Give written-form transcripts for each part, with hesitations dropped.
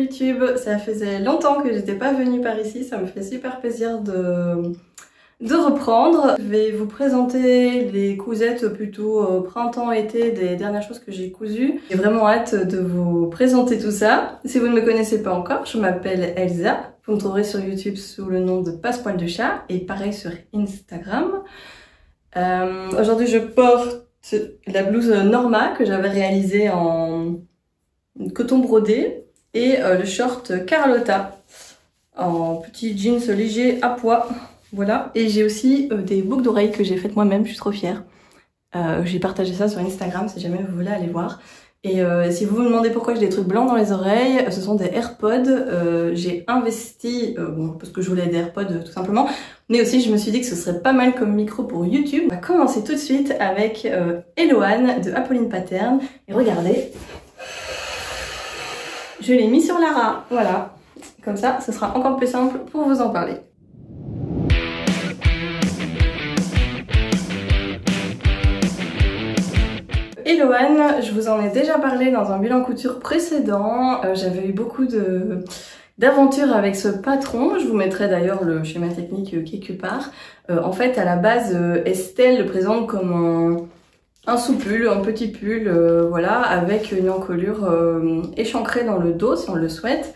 YouTube, ça faisait longtemps que j'étais pas venue par ici, ça me fait super plaisir de reprendre. Je vais vous présenter les cousettes plutôt printemps-été des dernières choses que j'ai cousues. J'ai vraiment hâte de vous présenter tout ça. Si vous ne me connaissez pas encore, je m'appelle Elsa. Vous me trouverez sur YouTube sous le nom de Passepoil de chat et pareil sur Instagram. Aujourd'hui je porte la blouse Norma que j'avais réalisée en coton brodé et le short Carlotta en petit jeans léger à pois. Voilà. Et j'ai aussi des boucles d'oreilles que j'ai faites moi-même, je suis trop fière. J'ai partagé ça sur Instagram si jamais vous voulez aller voir. Et si vous vous demandez pourquoi j'ai des trucs blancs dans les oreilles, ce sont des AirPods. J'ai investi, bon, parce que je voulais des AirPods tout simplement, mais aussi je me suis dit que ce serait pas mal comme micro pour YouTube. On va commencer tout de suite avec Eloane de Apolline Pattern. Et regardez, je l'ai mis sur Lara, voilà. Comme ça, ce sera encore plus simple pour vous en parler. Eloane, je vous en ai déjà parlé dans un bilan couture précédent. J'avais eu beaucoup d'aventures avec ce patron. Je vous mettrai d'ailleurs le schéma technique quelque part. En fait, à la base, Estelle le présente comme un sous-pull, un petit pull, voilà, avec une encolure échancrée dans le dos si on le souhaite.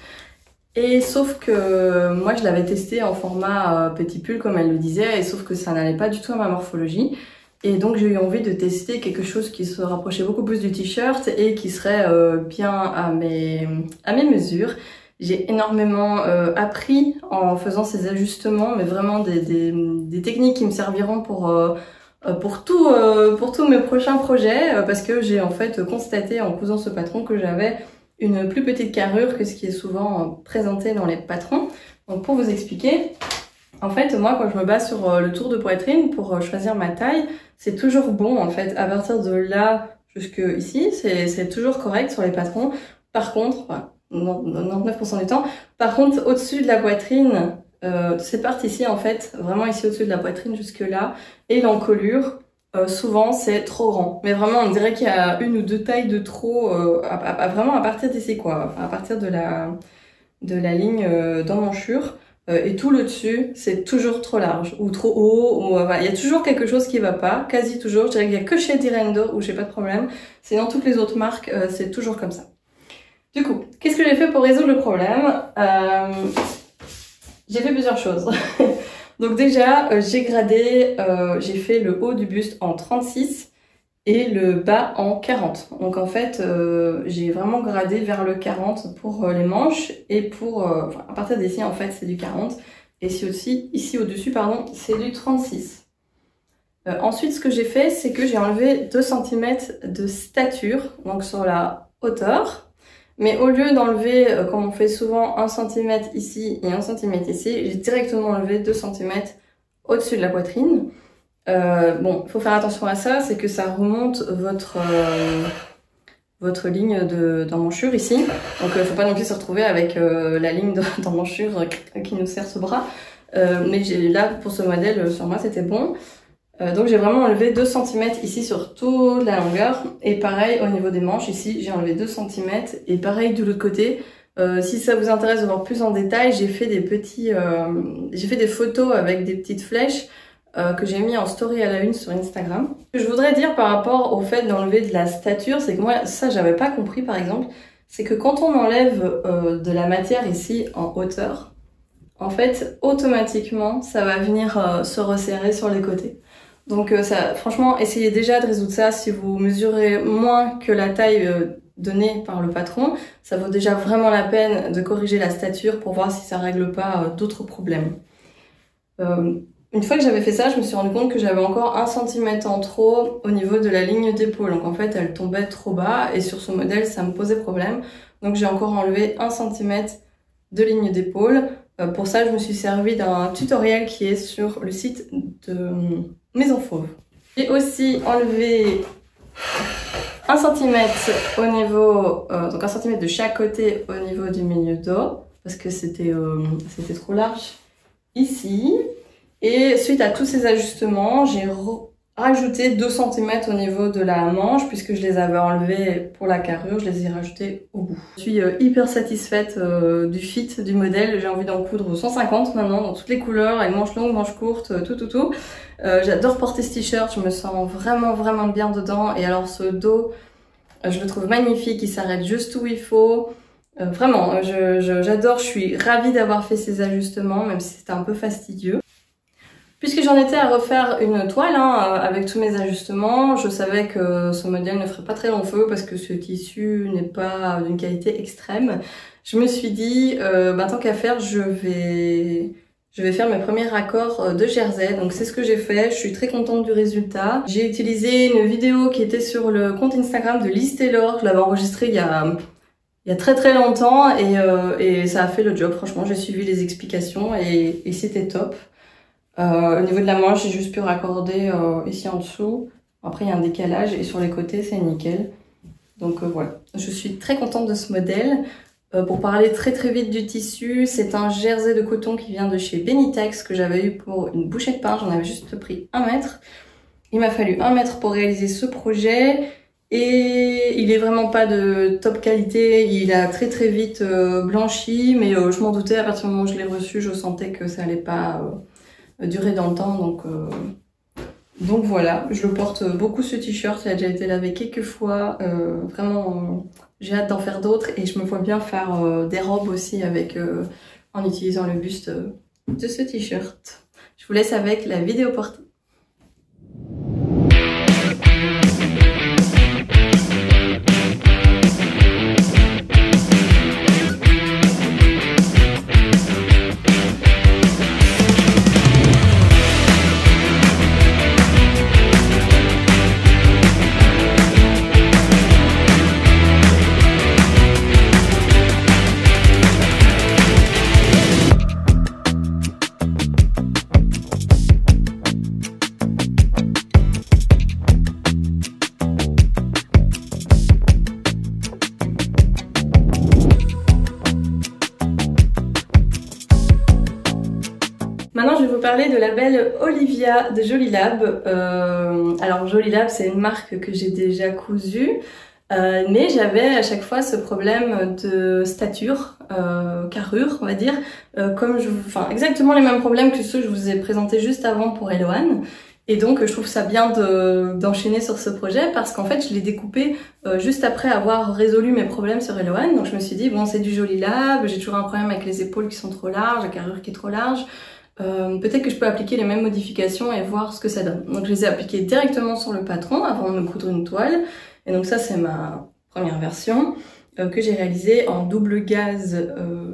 Et sauf que moi je l'avais testé en format petit pull comme elle le disait, et sauf que ça n'allait pas du tout à ma morphologie. Et donc j'ai eu envie de tester quelque chose qui se rapprochait beaucoup plus du t-shirt et qui serait bien à mes mesures. J'ai énormément appris en faisant ces ajustements, mais vraiment des techniques qui me serviront pour tous mes prochains projets, parce que j'ai en fait constaté en cousant ce patron que j'avais une plus petite carrure que ce qui est souvent présenté dans les patrons. Donc pour vous expliquer, en fait moi quand je me base sur le tour de poitrine pour choisir ma taille, c'est toujours bon en fait, à partir de là jusque ici, c'est toujours correct sur les patrons. Par contre, enfin, 99% du temps, par contre au-dessus de la poitrine, c'est parti ici en fait, vraiment ici au-dessus de la poitrine jusque là, et l'encolure, souvent c'est trop grand. Mais vraiment on dirait qu'il y a une ou deux tailles de trop, vraiment à partir d'ici quoi, enfin, à partir de la ligne d'emmanchure. Et tout le dessus, c'est toujours trop large ou trop haut, ou il y a toujours quelque chose qui va pas, quasi toujours. Je dirais qu'il y a que chez Direndo où j'ai pas de problème. Sinon toutes les autres marques, c'est toujours comme ça. Du coup, qu'est-ce que j'ai fait pour résoudre le problème? J'ai fait plusieurs choses. Donc déjà, j'ai gradé, j'ai fait le haut du buste en 36 et le bas en 40. Donc en fait, j'ai vraiment gradé vers le 40 pour les manches et pour, enfin, à partir d'ici en fait c'est du 40 et ici au-dessus pardon, c'est du 36. Ensuite ce que j'ai fait c'est que j'ai enlevé 2 cm de stature, donc sur la hauteur. Mais au lieu d'enlever, comme on fait souvent, 1 cm ici et 1 cm ici, j'ai directement enlevé 2 cm au-dessus de la poitrine. Bon, il faut faire attention à ça, c'est que ça remonte votre ligne d'emmanchure ici. Donc faut pas non plus se retrouver avec la ligne d'emmanchure qui nous serre ce bras. Mais là, pour ce modèle, sur moi, c'était bon. Donc j'ai vraiment enlevé 2 cm ici sur toute la longueur. Et pareil, au niveau des manches, ici, j'ai enlevé 2 cm. Et pareil de l'autre côté. Si ça vous intéresse de voir plus en détail, j'ai fait des photos avec des petites flèches que j'ai mis en story à la une sur Instagram. Ce que je voudrais dire par rapport au fait d'enlever de la stature, c'est que moi, ça j'avais pas compris par exemple, c'est que quand on enlève de la matière ici en hauteur, en fait, automatiquement, ça va venir se resserrer sur les côtés. Donc ça, franchement, essayez déjà de résoudre ça si vous mesurez moins que la taille donnée par le patron. Ça vaut déjà vraiment la peine de corriger la stature pour voir si ça règle pas d'autres problèmes. Une fois que j'avais fait ça, je me suis rendu compte que j'avais encore 1 cm en trop au niveau de la ligne d'épaule. Donc en fait, elle tombait trop bas et sur ce modèle, ça me posait problème. Donc j'ai encore enlevé 1 cm de ligne d'épaule. Pour ça, je me suis servi d'un tutoriel qui est sur le site de Maison Fauve. J'ai aussi enlevé 1 cm au niveau, donc 1 cm de chaque côté au niveau du milieu dos parce que c'était trop large ici. Et suite à tous ces ajustements, j'ai rajouté 2 cm au niveau de la manche puisque je les avais enlevés pour la carrure, je les ai rajoutés au bout. Je suis hyper satisfaite du fit du modèle, j'ai envie d'en coudre 150 maintenant dans toutes les couleurs, avec manches longues, manches courtes, tout. J'adore porter ce t-shirt, je me sens vraiment bien dedans et alors ce dos, je le trouve magnifique, il s'arrête juste où il faut. Vraiment, j'adore, je suis ravie d'avoir fait ces ajustements même si c'était un peu fastidieux. Puisque j'en étais à refaire une toile avec tous mes ajustements, je savais que ce modèle ne ferait pas très long feu parce que ce tissu n'est pas d'une qualité extrême. Je me suis dit, tant qu'à faire, je vais faire mes premiers raccords de jersey. Donc c'est ce que j'ai fait, je suis très contente du résultat. J'ai utilisé une vidéo qui était sur le compte Instagram de Liz Taylor, je l'avais enregistrée il y a très longtemps et ça a fait le job. Franchement, j'ai suivi les explications et c'était top. Au niveau de la manche, j'ai juste pu raccorder ici en dessous. Après, il y a un décalage et sur les côtés, c'est nickel. Donc voilà, je suis très contente de ce modèle. Pour parler très vite du tissu, c'est un jersey de coton qui vient de chez Benitex que j'avais eu pour une bouchée de pain. J'en avais juste pris 1 mètre. Il m'a fallu 1 mètre pour réaliser ce projet. Et il est vraiment pas de top qualité, il a très vite blanchi, mais je m'en doutais à partir du moment où je l'ai reçu, je sentais que ça allait pas durer dans le temps, donc voilà, je le porte beaucoup ce t-shirt, il a déjà été lavé quelques fois, vraiment j'ai hâte d'en faire d'autres et je me vois bien faire des robes aussi avec en utilisant le buste de ce t-shirt. Je vous laisse avec la vidéo portée. Maintenant, je vais vous parler de la belle Olivia de Jolie Lab. Alors, Jolie Lab, c'est une marque que j'ai déjà cousue, mais j'avais à chaque fois ce problème de stature, carrure, on va dire, exactement les mêmes problèmes que ceux que je vous ai présentés juste avant pour Eloane. Et donc, je trouve ça bien d'enchaîner sur ce projet parce qu'en fait, je l'ai découpé juste après avoir résolu mes problèmes sur Eloane. Donc, je me suis dit, bon, c'est du Jolie Lab, j'ai toujours un problème avec les épaules qui sont trop larges, la carrure qui est trop large. Peut-être que je peux appliquer les mêmes modifications et voir ce que ça donne. Donc je les ai appliquées directement sur le patron avant de me coudre une toile. Et donc ça c'est ma première version que j'ai réalisée en double gaze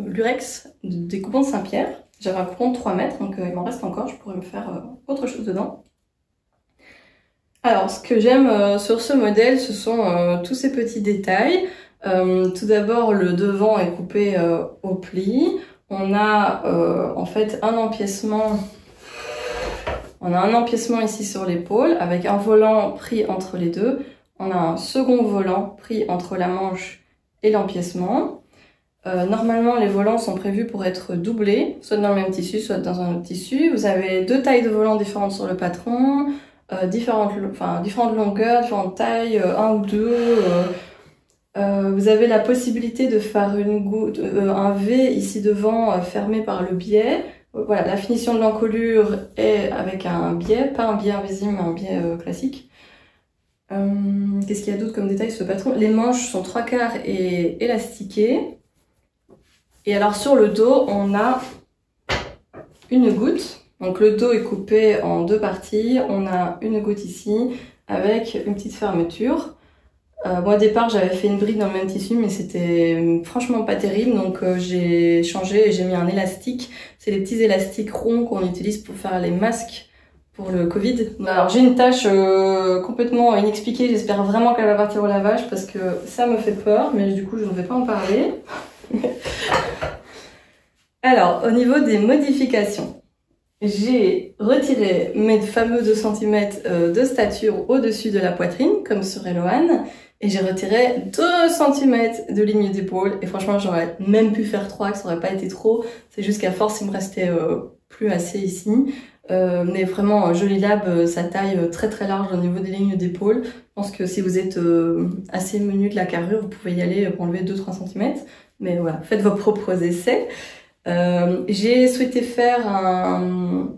lurex des coupons de Saint-Pierre. J'avais un coupon de 3 mètres donc il m'en reste encore, je pourrais me faire autre chose dedans. Alors ce que j'aime sur ce modèle ce sont tous ces petits détails. Tout d'abord le devant est coupé au pli. On a en fait un empiècement. On a un empiècement ici sur l'épaule avec un volant pris entre les deux. On a un second volant pris entre la manche et l'empiècement. Normalement, les volants sont prévus pour être doublés, soit dans le même tissu, soit dans un autre tissu. Vous avez 2 tailles de volants différentes sur le patron, différentes longueurs, différentes tailles, 1 ou 2. Vous avez la possibilité de faire un V ici devant fermé par le biais. Voilà, la finition de l'encolure est avec un biais, pas un biais invisible, mais un biais classique. Qu'est-ce qu'il y a d'autre comme détail sur ce patron? Les manches sont 3/4 et élastiquées. Et alors sur le dos, on a une goutte. Donc le dos est coupé en 2 parties. On a une goutte ici avec une petite fermeture. Moi au départ j'avais fait une bride dans le même tissu mais c'était franchement pas terrible donc j'ai changé et j'ai mis un élastique. C'est les petits élastiques ronds qu'on utilise pour faire les masques pour le Covid. Alors j'ai une tache complètement inexpliquée, j'espère vraiment qu'elle va partir au lavage parce que ça me fait peur mais du coup je ne vais pas en parler. Alors au niveau des modifications, j'ai retiré mes fameux 2 cm de stature au-dessus de la poitrine comme sur Eloane. Et j'ai retiré 2 cm de ligne d'épaule. Et franchement, j'aurais même pu faire 3, que ça aurait pas été trop. C'est juste qu'à force, il me restait plus assez ici. Mais vraiment Joli Lab, sa taille très très large au niveau des lignes d'épaule. Je pense que si vous êtes assez menu de la carrure, vous pouvez y aller pour enlever 2-3 cm. Mais voilà, faites vos propres essais. J'ai souhaité faire un...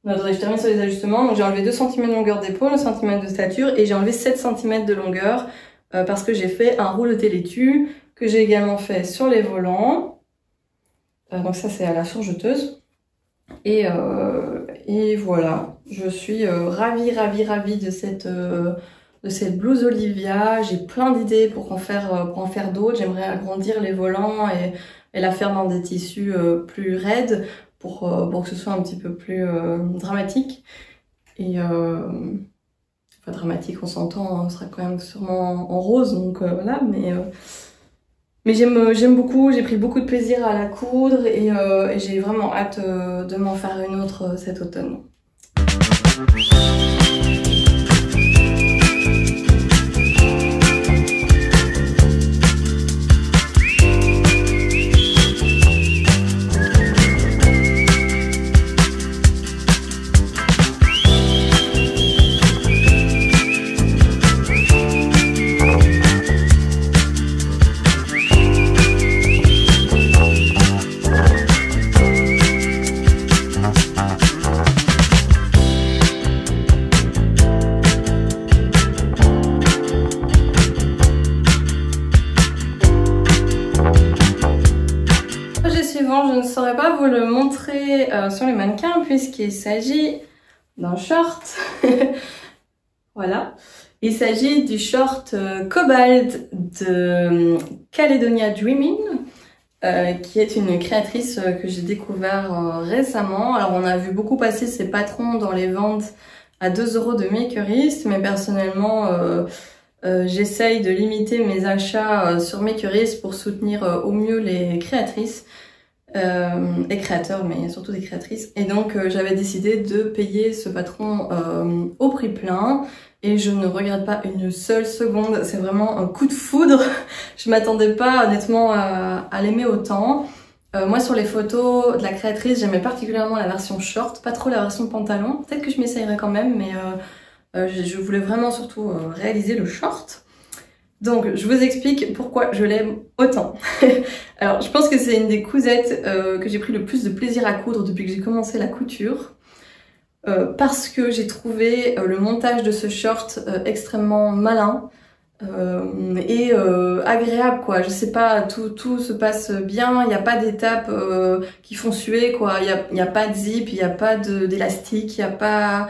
Attendez, je termine sur les ajustements. Donc j'ai enlevé 2 cm de longueur d'épaule, 1 cm de stature et j'ai enlevé 7 cm de longueur parce que j'ai fait un rouleauté laitue que j'ai également fait sur les volants. Donc ça c'est à la surjeteuse. Et voilà, je suis ravie de cette blouse Olivia. J'ai plein d'idées pour en faire d'autres. J'aimerais agrandir les volants et la faire dans des tissus plus raides pour que ce soit un petit peu plus dramatique. Et enfin dramatique, on s'entend, on sera quand même sûrement en rose, donc voilà, mais j'aime beaucoup, j'ai pris beaucoup de plaisir à la coudre et j'ai vraiment hâte de m'en faire une autre cet automne. Je ne saurais pas vous le montrer sur les mannequins puisqu'il s'agit d'un short. Voilà. Il s'agit du short Cobalt de Caledonia Dreaming, qui est une créatrice que j'ai découvert récemment. Alors on a vu beaucoup passer ses patrons dans les ventes à 2 € de Makerist, mais personnellement j'essaye de limiter mes achats sur Makerist pour soutenir au mieux les créatrices. Et créateurs, mais surtout des créatrices. Et donc j'avais décidé de payer ce patron au prix plein et je ne regrette pas une seule seconde. C'est vraiment un coup de foudre. Je m'attendais pas honnêtement à l'aimer autant. Moi sur les photos de la créatrice, j'aimais particulièrement la version short, pas trop la version pantalon. Peut-être que je m'essayerai quand même, mais je voulais vraiment surtout réaliser le short. Donc, je vous explique pourquoi je l'aime autant. Alors, je pense que c'est une des cousettes que j'ai pris le plus de plaisir à coudre depuis que j'ai commencé la couture. Parce que j'ai trouvé le montage de ce short extrêmement malin et agréable, quoi. Je sais pas, tout se passe bien, il n'y a pas d'étapes qui font suer, quoi. Il n'y a pas de zip, il n'y a pas d'élastique, il n'y a pas...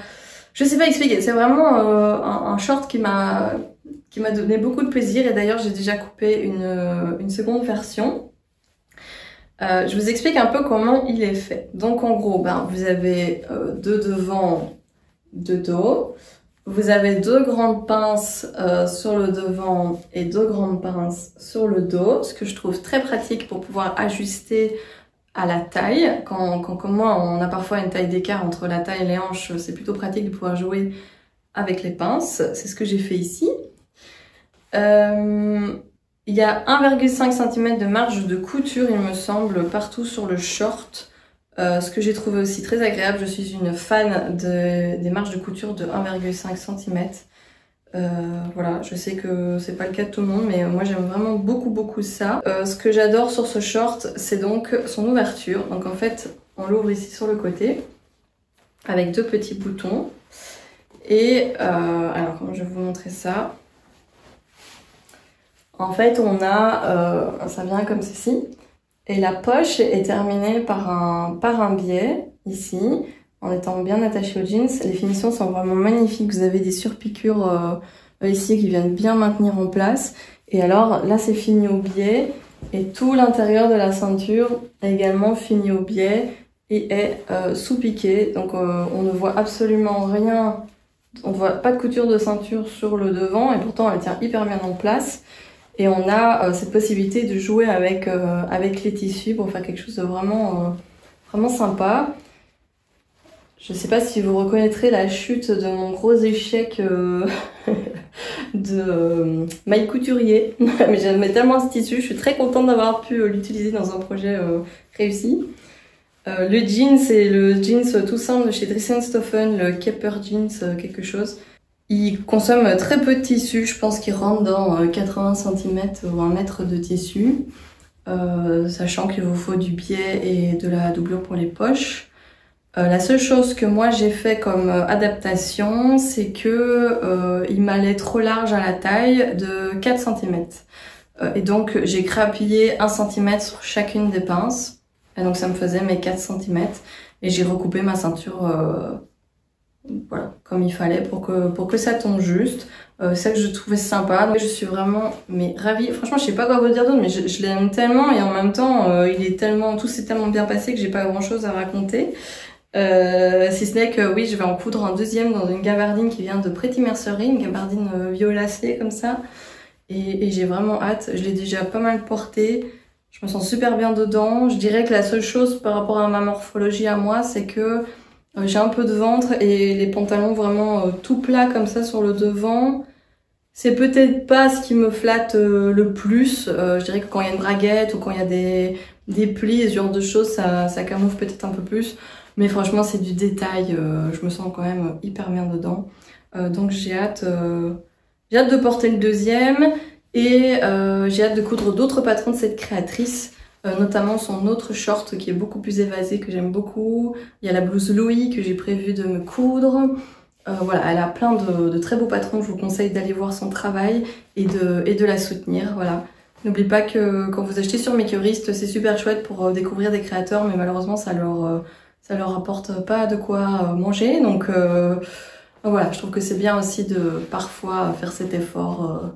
Je sais pas expliquer, c'est vraiment un short qui m'a donné beaucoup de plaisir et d'ailleurs j'ai déjà coupé une seconde version. Je vous explique un peu comment il est fait. Donc en gros, vous avez 2 devant, 2 dos. Vous avez 2 grandes pinces sur le devant et 2 grandes pinces sur le dos, ce que je trouve très pratique pour pouvoir ajuster à la taille. Comme moi, on a parfois une taille d'écart entre la taille et les hanches, c'est plutôt pratique de pouvoir jouer avec les pinces. C'est ce que j'ai fait ici. Il y a 1,5 cm de marge de couture, il me semble, partout sur le short. Ce que j'ai trouvé aussi très agréable, je suis une fan des marges de couture de 1,5 cm. Voilà, je sais que c'est pas le cas de tout le monde, mais moi j'aime vraiment beaucoup ça. Ce que j'adore sur ce short, c'est donc son ouverture. Donc en fait, on l'ouvre ici sur le côté, avec 2 petits boutons. Et alors comment je vais vous montrer ça? En fait, on a, ça vient comme ceci, et la poche est terminée par un biais, ici, en étant bien attachée aux jeans. Les finitions sont vraiment magnifiques, vous avez des surpiqûres ici qui viennent bien maintenir en place. Et alors, là c'est fini au biais, et tout l'intérieur de la ceinture est également fini au biais et est sous-piqué. Donc on ne voit absolument rien, on ne voit pas de couture de ceinture sur le devant, et pourtant elle tient hyper bien en place. Et on a cette possibilité de jouer avec les tissus pour faire quelque chose de vraiment sympa. Je ne sais pas si vous reconnaîtrez la chute de mon gros échec de maille couturier. Mais j'aimais tellement ce tissu, je suis très contente d'avoir pu l'utiliser dans un projet réussi. Le jean, c'est le jeans tout simple de chez Dressenstoffen, le Kepper Jeans quelque chose. Il consomme très peu de tissu, je pense qu'il rentre dans 80 cm ou 1 mètre de tissu, sachant qu'il vous faut du biais et de la doublure pour les poches. La seule chose que moi j'ai fait comme adaptation, c'est que il m'allait trop large à la taille de 4 cm. Et donc j'ai grappillé 1 cm sur chacune des pinces. Et donc ça me faisait mes 4 cm. Et j'ai recoupé ma ceinture voilà, comme il fallait pour que ça tombe juste. C'est ça que je trouvais sympa. Donc je suis vraiment ravie. Franchement, je sais pas quoi vous dire d'autre, mais je l'aime tellement et en même temps, tout s'est tellement bien passé que j'ai pas grand chose à raconter. Si ce n'est que oui, je vais en coudre un deuxième dans une gabardine qui vient de Pretty Mercery, une gabardine violacée comme ça. Et j'ai vraiment hâte. Je l'ai déjà pas mal portée. Je me sens super bien dedans. Je dirais que la seule chose par rapport à ma morphologie à moi, c'est que j'ai un peu de ventre et les pantalons vraiment tout plats comme ça sur le devant. C'est peut-être pas ce qui me flatte le plus. Je dirais que quand il y a une braguette ou quand il y a des plis et ce genre de choses, ça camoufle peut-être un peu plus. Mais franchement, c'est du détail. Je me sens quand même hyper bien dedans. Donc j'ai hâte de porter le deuxième. Et j'ai hâte de coudre d'autres patrons de cette créatrice, notamment son autre short qui est beaucoup plus évasé, que j'aime beaucoup. Il y a la blouse Louis que j'ai prévu de me coudre. Voilà, elle a plein de très beaux patrons, je vous conseille d'aller voir son travail et de la soutenir, voilà. N'oubliez pas que quand vous achetez sur Makerist, c'est super chouette pour découvrir des créateurs, mais malheureusement ça leur apporte pas de quoi manger, donc voilà, je trouve que c'est bien aussi de parfois faire cet effort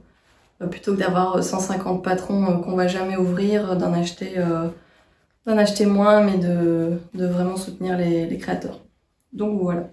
plutôt que d'avoir 150 patrons qu'on va jamais ouvrir, d'en acheter moins, mais de vraiment soutenir les créateurs. Donc voilà.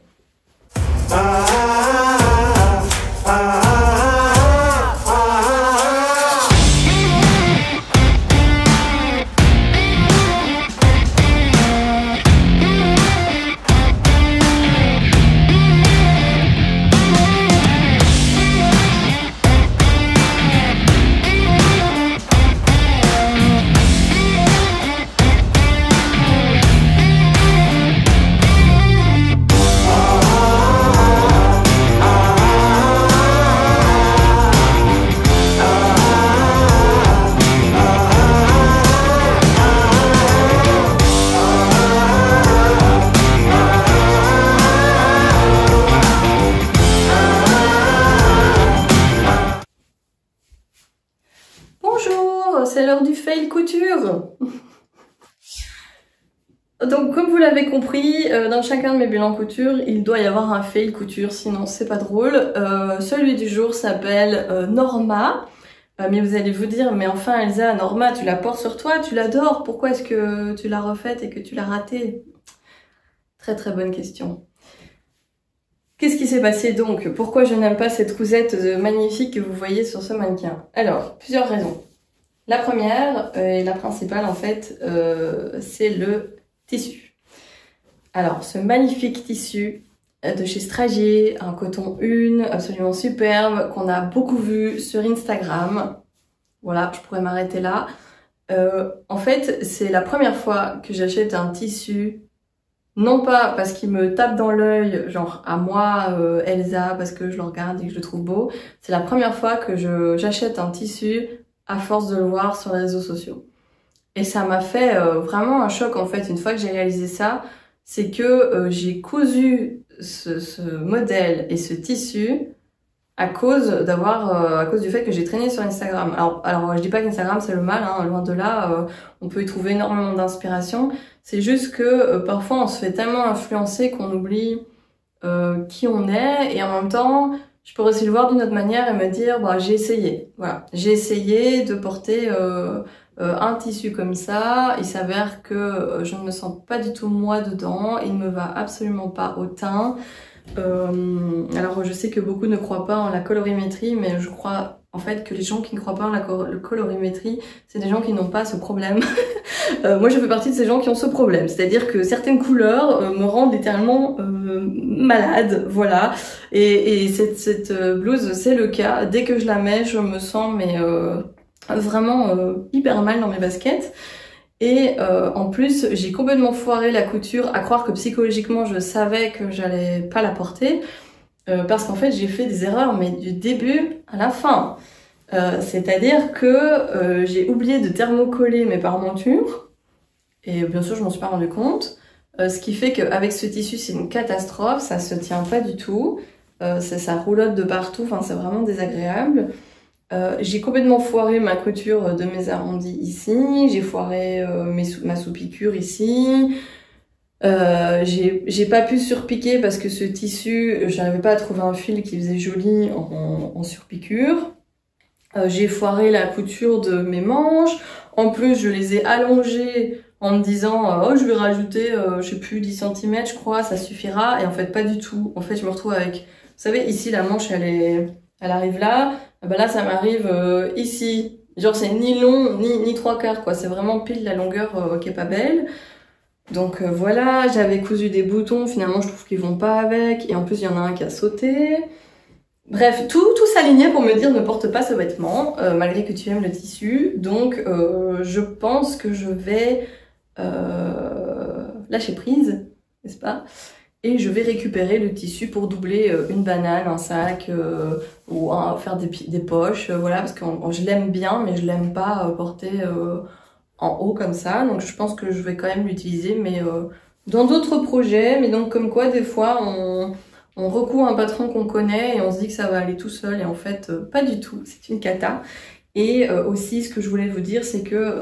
C'est l'heure du fail couture. Donc comme vous l'avez compris, dans chacun de mes bilans couture, il doit y avoir un fail couture, sinon c'est pas drôle. Celui du jour s'appelle Norma. Mais vous allez vous dire, mais enfin Elsa, Norma, tu la portes sur toi, tu l'adores, pourquoi est-ce que tu l'as refaite et que tu l'as ratée? Très très bonne question. Qu'est-ce qui s'est passé donc? Pourquoi je n'aime pas cette cousette magnifique que vous voyez sur ce mannequin? Alors, plusieurs raisons. La première, et la principale en fait, c'est le tissu. Alors, ce magnifique tissu de chez Stragier, un coton une, absolument superbe, qu'on a beaucoup vu sur Instagram. Voilà, je pourrais m'arrêter là. En fait, c'est la première fois que j'achète un tissu, non pas parce qu'il me tape dans l'œil, genre à moi, Elsa, parce que je le regarde et que je le trouve beau. C'est la première fois que j'achète un tissu à force de le voir sur les réseaux sociaux. Et ça m'a fait vraiment un choc en fait, une fois que j'ai réalisé ça, c'est que j'ai cousu ce modèle et ce tissu à cause du fait que j'ai traîné sur Instagram. Alors je dis pas qu'Instagram c'est le mal, hein, loin de là, on peut y trouver énormément d'inspiration. C'est juste que parfois on se fait tellement influencer qu'on oublie qui on est, et en même temps, je pourrais aussi le voir d'une autre manière et me dire, bah, j'ai essayé. Voilà, j'ai essayé de porter un tissu comme ça. Il s'avère que je ne me sens pas du tout moi dedans. Il ne me va absolument pas au teint. Alors je sais que beaucoup ne croient pas en la colorimétrie, mais je crois en fait que les gens qui ne croient pas en la colorimétrie, c'est des gens qui n'ont pas ce problème. Moi je fais partie de ces gens qui ont ce problème, c'est-à-dire que certaines couleurs me rendent littéralement malade, voilà. Et cette blouse, c'est le cas. Dès que je la mets, je me sens vraiment hyper mal dans mes baskets. Et en plus, j'ai complètement foiré la couture, à croire que psychologiquement je savais que j'allais pas la porter, parce qu'en fait j'ai fait des erreurs, mais du début à la fin. C'est-à-dire que j'ai oublié de thermocoller mes parmentures, et bien sûr je m'en suis pas rendu compte, ce qui fait qu'avec ce tissu c'est une catastrophe, ça se tient pas du tout, ça roulotte de partout, enfin c'est vraiment désagréable. J'ai complètement foiré ma couture de mes arrondis ici, j'ai foiré ma sous-piqûre ici, j'ai pas pu surpiquer parce que ce tissu, j'arrivais pas à trouver un fil qui faisait joli en surpiqûre. J'ai foiré la couture de mes manches, en plus je les ai allongées en me disant oh je vais rajouter je sais plus 10 cm je crois, ça suffira, et en fait pas du tout. En fait je me retrouve avec, vous savez ici la manche elle arrive là, bah là ça m'arrive ici, genre c'est ni long ni 3/4 quoi, c'est vraiment pile la longueur qui est pas belle. Donc voilà, j'avais cousu des boutons, finalement je trouve qu'ils vont pas avec, et en plus il y en a un qui a sauté. Bref, tout s'alignait pour me dire ne porte pas ce vêtement, malgré que tu aimes le tissu. Donc je pense que je vais lâcher prise, n'est-ce pas? Et je vais récupérer le tissu pour doubler une banane, un sac, ou faire des poches, voilà, parce que je l'aime bien, mais je l'aime pas porter en haut comme ça. Donc je pense que je vais quand même l'utiliser, mais dans d'autres projets. Mais donc comme quoi, des fois, on recourt un patron qu'on connaît et on se dit que ça va aller tout seul, et en fait pas du tout, c'est une cata. Et aussi ce que je voulais vous dire, c'est que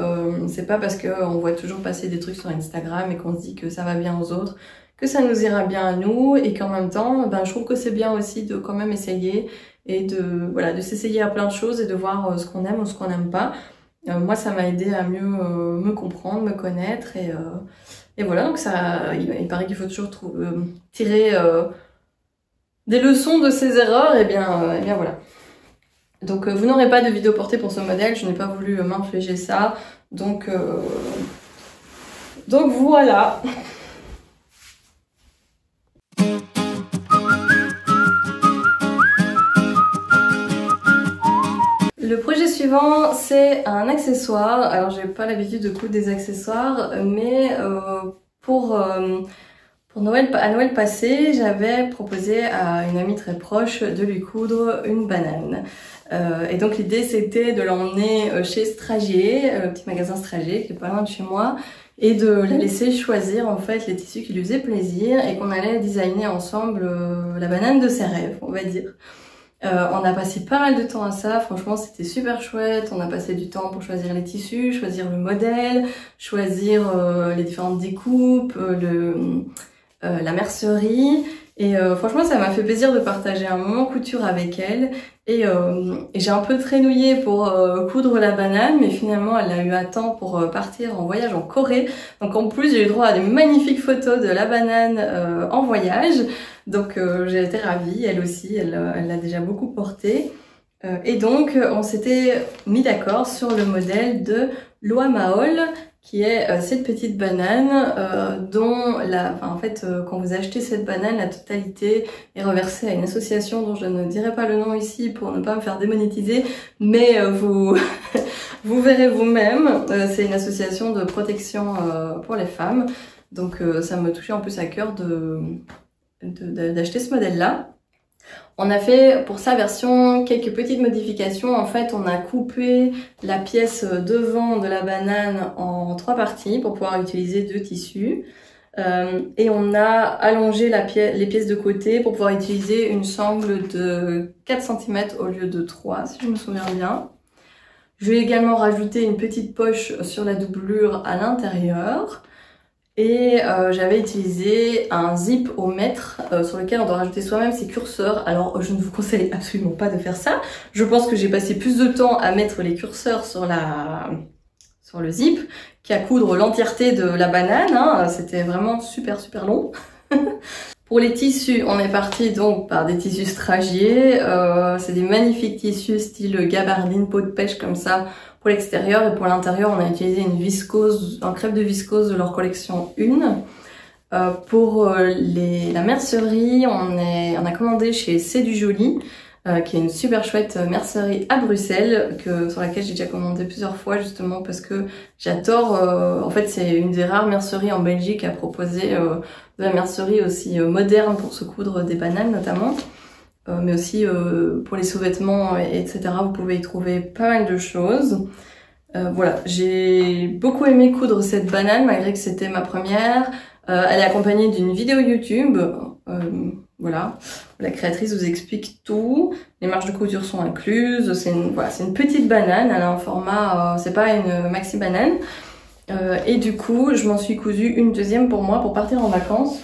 c'est pas parce qu'on voit toujours passer des trucs sur Instagram et qu'on se dit que ça va bien aux autres que ça nous ira bien à nous, et qu'en même temps ben, je trouve que c'est bien aussi de quand même essayer et de s'essayer à plein de choses et de voir ce qu'on aime ou ce qu'on n'aime pas. Moi ça m'a aidé à mieux me comprendre, me connaître, et voilà. Donc ça, il paraît qu'il faut toujours tirer des leçons de ses erreurs, et bien voilà. Donc vous n'aurez pas de vidéo portée pour ce modèle, je n'ai pas voulu m'infliger ça, donc voilà. Le projet suivant, c'est un accessoire. Alors j'ai pas l'habitude de coudre des accessoires, mais pour Noël, à Noël passé, j'avais proposé à une amie très proche de lui coudre une banane. Et donc l'idée c'était de l'emmener chez Stragier, le petit magasin Stragier qui est pas loin de chez moi, et de la laisser choisir en fait les tissus qui lui faisaient plaisir, et qu'on allait designer ensemble la banane de ses rêves, on va dire. On a passé pas mal de temps à ça, franchement c'était super chouette. On a passé du temps pour choisir les tissus, choisir le modèle, choisir les différentes découpes, la mercerie, et franchement ça m'a fait plaisir de partager un moment couture avec elle, et j'ai un peu traînouillé pour coudre la banane, mais finalement elle a eu à temps pour partir en voyage en Corée, donc en plus j'ai eu droit à des magnifiques photos de la banane en voyage, donc j'ai été ravie. Elle aussi, elle l'a déjà beaucoup portée, et donc on s'était mis d'accord sur le modèle de Loa Maol, qui est cette petite banane dont en fait quand vous achetez cette banane, la totalité est reversée à une association dont je ne dirai pas le nom ici pour ne pas me faire démonétiser, mais vous vous verrez vous-même. C'est une association de protection pour les femmes, donc ça me touchait en plus à cœur d'acheter ce modèle-là. On a fait pour sa version quelques petites modifications. En fait, on a coupé la pièce devant de la banane en 3 parties pour pouvoir utiliser 2 tissus. Et on a allongé les pièces de côté pour pouvoir utiliser une sangle de 4 cm au lieu de 3, si je me souviens bien. Je vais également rajouter une petite poche sur la doublure à l'intérieur. Et j'avais utilisé un zip au mètre sur lequel on doit rajouter soi-même ses curseurs. Alors je ne vous conseille absolument pas de faire ça. Je pense que j'ai passé plus de temps à mettre les curseurs sur le zip qu'à coudre l'entièreté de la banane, hein. C'était vraiment super long. Pour les tissus, on est parti donc par des tissus Stragier. C'est des magnifiques tissus style gabardine, peau de pêche comme ça pour l'extérieur, et pour l'intérieur on a utilisé un crêpe de viscose de leur collection 1. Pour la mercerie, on a commandé chez C'est du Joli. qui est une super chouette mercerie à Bruxelles, sur laquelle j'ai déjà commandé plusieurs fois justement parce que j'adore, en fait c'est une des rares merceries en Belgique à proposer de la mercerie aussi moderne pour se coudre des bananes notamment, mais aussi pour les sous-vêtements etc. Vous pouvez y trouver pas mal de choses. Voilà, j'ai beaucoup aimé coudre cette banane malgré que c'était ma première. Elle est accompagnée d'une vidéo YouTube. Voilà, la créatrice vous explique tout. Les marges de couture sont incluses. C'est une petite banane. Elle a un format, c'est pas une maxi banane. Et du coup, je m'en suis cousu une deuxième pour moi pour partir en vacances.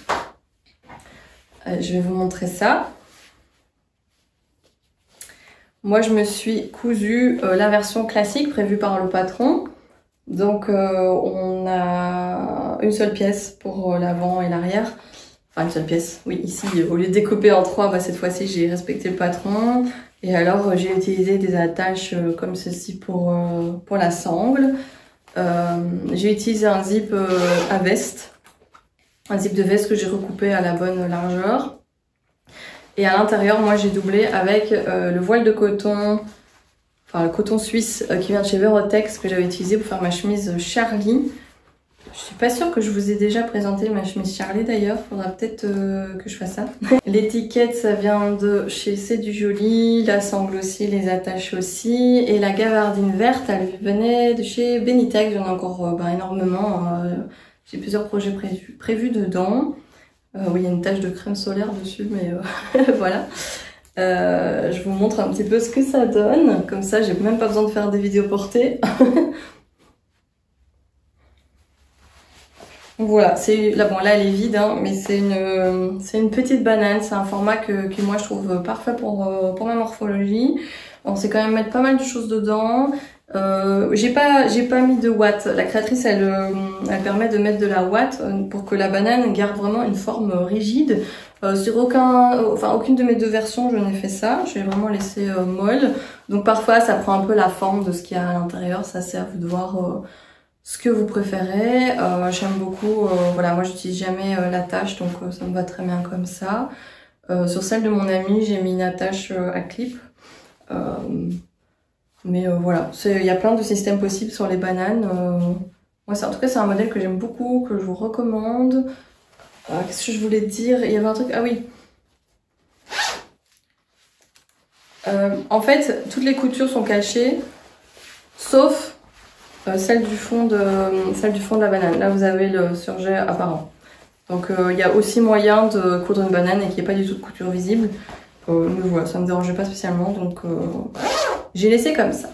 Je vais vous montrer ça. Moi, je me suis cousu la version classique prévue par le patron. Donc, on a une seule pièce pour l'avant et l'arrière. Enfin, une seule pièce, oui, ici, au lieu de découper en trois, cette fois-ci, j'ai respecté le patron. Et alors, j'ai utilisé des attaches comme ceci pour la sangle. J'ai utilisé un zip à veste. Un zip de veste que j'ai recoupé à la bonne largeur. Et à l'intérieur, moi, j'ai doublé avec le voile de coton, enfin le coton suisse qui vient de chez Verotex, que j'avais utilisé pour faire ma chemise Charlie. Je suis pas sûre que je vous ai déjà présenté ma chemise Charlie d'ailleurs, faudra peut-être que je fasse ça. L'étiquette, ça vient de chez C'est du Joli, la sangle aussi, les attaches aussi, et la gavardine verte, elle venait de chez Benitex, j'en ai encore énormément, j'ai plusieurs projets prévus dedans. Oui, il y a une tache de crème solaire dessus, mais voilà. Je vous montre un petit peu ce que ça donne, comme ça j'ai même pas besoin de faire des vidéos portées. Voilà, bon là elle est vide, hein, mais c'est une petite banane, c'est un format que moi je trouve parfait pour ma morphologie. On sait quand même mettre pas mal de choses dedans. J'ai pas mis de ouate. La créatrice elle permet de mettre de la ouate pour que la banane garde vraiment une forme rigide. Sur aucune de mes deux versions je n'ai fait ça. Je l'ai vraiment laissé molle. Donc parfois ça prend un peu la forme de ce qu'il y a à l'intérieur. Ça c'est à vous de voir ce que vous préférez. J'aime beaucoup. Voilà, moi j'utilise jamais l'attache donc ça me va très bien comme ça. Sur celle de mon amie j'ai mis une attache à clip. Mais voilà, il y a plein de systèmes possibles sur les bananes. Moi, en tout cas, c'est un modèle que j'aime beaucoup, que je vous recommande. Qu'est-ce que je voulais dire? Il y avait un truc... Ah oui. En fait, toutes les coutures sont cachées, sauf celle du fond de la banane. Là, vous avez le surjet apparent. Donc, il y a aussi moyen de coudre une banane et qu'il n'y ait pas du tout de couture visible. Mais voilà, ça ne me dérangeait pas spécialement, donc j'ai laissé comme ça.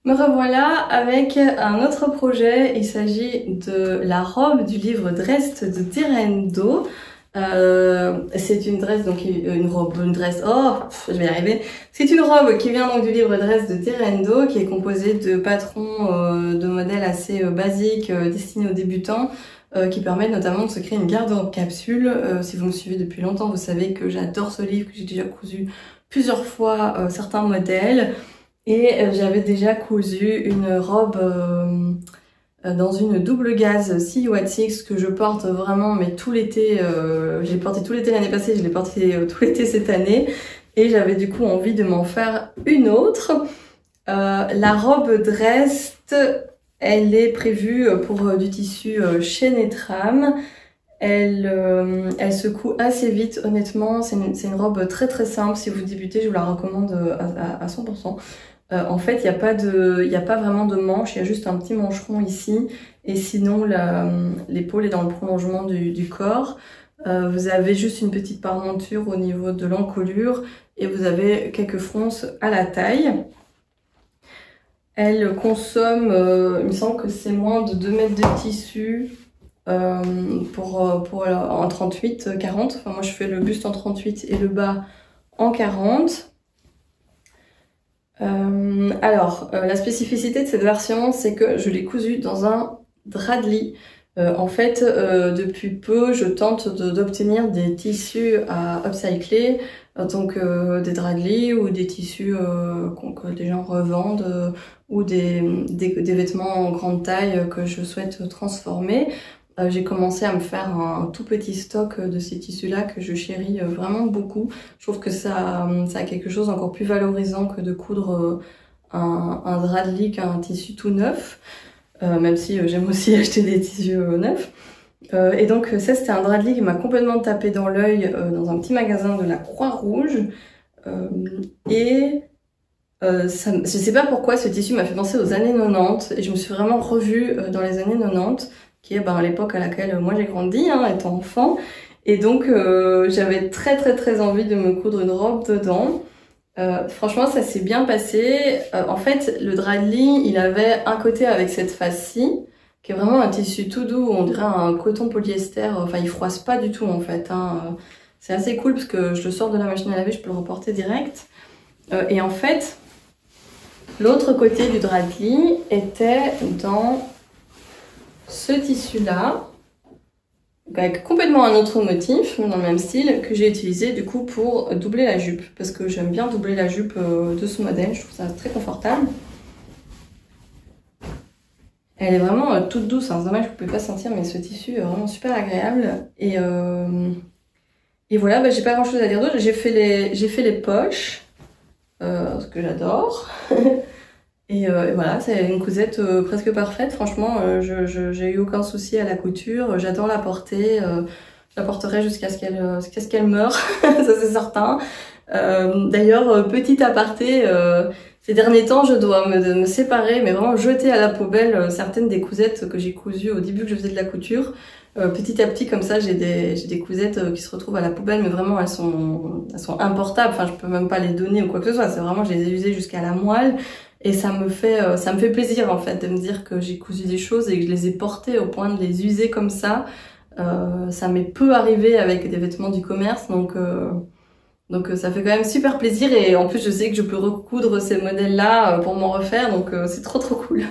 Me revoilà avec un autre projet. Il s'agit de la robe du livre Dress de Tirendo. C'est une dress, donc je vais y arriver. C'est une robe qui vient donc du livre Dress de Tirendo, qui est composé de patrons de modèles assez basiques destinés aux débutants, qui permettent notamment de se créer une garde-robe capsule. Si vous me suivez depuis longtemps, vous savez que j'adore ce livre, que j'ai déjà cousu plusieurs fois certains modèles. Et j'avais déjà cousu une robe dans une double gaze CU-A-TIX que je porte vraiment mais tout l'été. Je l'ai porté tout l'été l'année passée, je l'ai porté tout l'été cette année. Et j'avais du coup envie de m'en faire une autre. La robe Dress, elle est prévue pour du tissu chaîne et trame. Elle se coud assez vite, honnêtement. C'est une robe très très simple. Si vous débutez, je vous la recommande à 100%. En fait, il n'y a pas vraiment de manche, il y a juste un petit mancheron ici. Et sinon, l'épaule est dans le prolongement du corps. Vous avez juste une petite parementure au niveau de l'encolure. Et vous avez quelques fronces à la taille. Elle consomme, il me semble que c'est moins de 2 mètres de tissu. En 38-40, enfin moi je fais le buste en 38 et le bas en 40. La spécificité de cette version, c'est que je l'ai cousu dans un drap de lit. En fait, depuis peu, je tente d'obtenir des tissus à upcycler, donc des draps de lit ou des tissus que des gens revendent ou des vêtements en grande taille que je souhaite transformer. J'ai commencé à me faire un tout petit stock de ces tissus-là que je chéris vraiment beaucoup. Je trouve que ça a quelque chose encore plus valorisant que de coudre un drap de lit qu'un tissu tout neuf. Même si j'aime aussi acheter des tissus neufs. Et donc ça, c'était un drap de lit qui m'a complètement tapé dans l'œil dans un petit magasin de la Croix-Rouge. Je sais pas pourquoi ce tissu m'a fait penser aux années 90 et je me suis vraiment revue dans les années 90, qui est l'époque à laquelle moi j'ai grandi, étant enfant. Et donc j'avais très envie de me coudre une robe dedans. Franchement, ça s'est bien passé. En fait, le drap de lit, il avait un côté avec cette face-ci, qui est vraiment un tissu tout doux, on dirait un coton polyester. Enfin, il froisse pas du tout en fait. C'est assez cool parce que je le sors de la machine à laver, je peux le reporter direct. Et en fait, l'autre côté du drap de lit était dans ce tissu-là, avec complètement un autre motif, dans le même style, que j'ai utilisé du coup pour doubler la jupe, parce que j'aime bien doubler la jupe de ce modèle, je trouve ça très confortable. Elle est vraiment toute douce, c'est dommage que vous ne pouvez pas sentir, mais ce tissu est vraiment super agréable. Et voilà, j'ai pas grand chose à dire d'autre. J'ai fait les poches, ce que j'adore. Et voilà, c'est une cousette presque parfaite. Franchement, j'ai eu aucun souci à la couture. J'adore la porter. Je la porterai jusqu'à ce qu'elle meure, ça c'est certain. D'ailleurs, petit aparté, ces derniers temps, je dois me séparer, mais vraiment jeter à la poubelle certaines des cousettes que j'ai cousues au début que je faisais de la couture. Petit à petit, comme ça, j'ai des cousettes qui se retrouvent à la poubelle, mais vraiment elles sont importables. Enfin, je peux même pas les donner ou quoi que ce soit. C'est vraiment, je les ai usées jusqu'à la moelle. Et ça me fait plaisir en fait de me dire que j'ai cousu des choses et que je les ai portées au point de les user comme ça. Ça m'est peu arrivé avec des vêtements du commerce, donc ça fait quand même super plaisir. Et en plus je sais que je peux recoudre ces modèles là pour m'en refaire, donc c'est trop cool.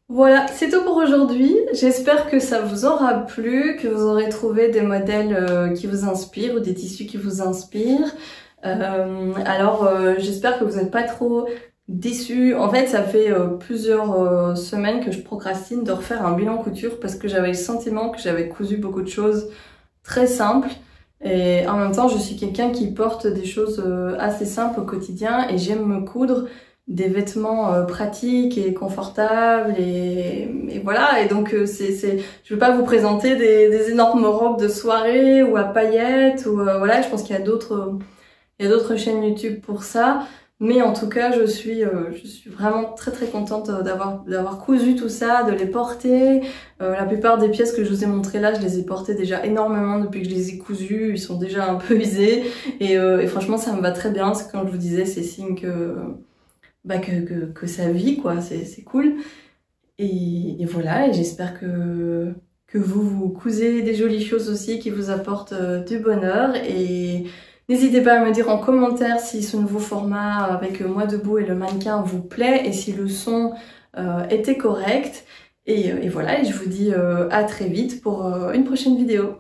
Voilà, c'est tout pour aujourd'hui. J'espère que ça vous aura plu, que vous aurez trouvé des modèles qui vous inspirent ou des tissus qui vous inspirent. J'espère que vous n'êtes pas trop déçus. En fait, ça fait plusieurs semaines que je procrastine de refaire un bilan couture parce que j'avais le sentiment que j'avais cousu beaucoup de choses très simples. Et en même temps, je suis quelqu'un qui porte des choses assez simples au quotidien et j'aime me coudre des vêtements pratiques et confortables et voilà. Et donc je veux pas vous présenter des énormes robes de soirée ou à paillettes ou voilà. Je pense qu'il y a d'autres chaînes YouTube pour ça. Mais en tout cas, je suis vraiment très contente d'avoir cousu tout ça, de les porter. La plupart des pièces que je vous ai montrées là, je les ai portées déjà énormément depuis que je les ai cousues. Ils sont déjà un peu usés et franchement, ça me va très bien. Parce que comme je vous disais, c'est signe que ça vit, quoi. C'est cool. Et voilà. Et j'espère que vous cousez des jolies choses aussi qui vous apportent du bonheur. Et n'hésitez pas à me dire en commentaire si ce nouveau format avec moi debout et le mannequin vous plaît et si le son était correct. Et voilà, et je vous dis à très vite pour une prochaine vidéo.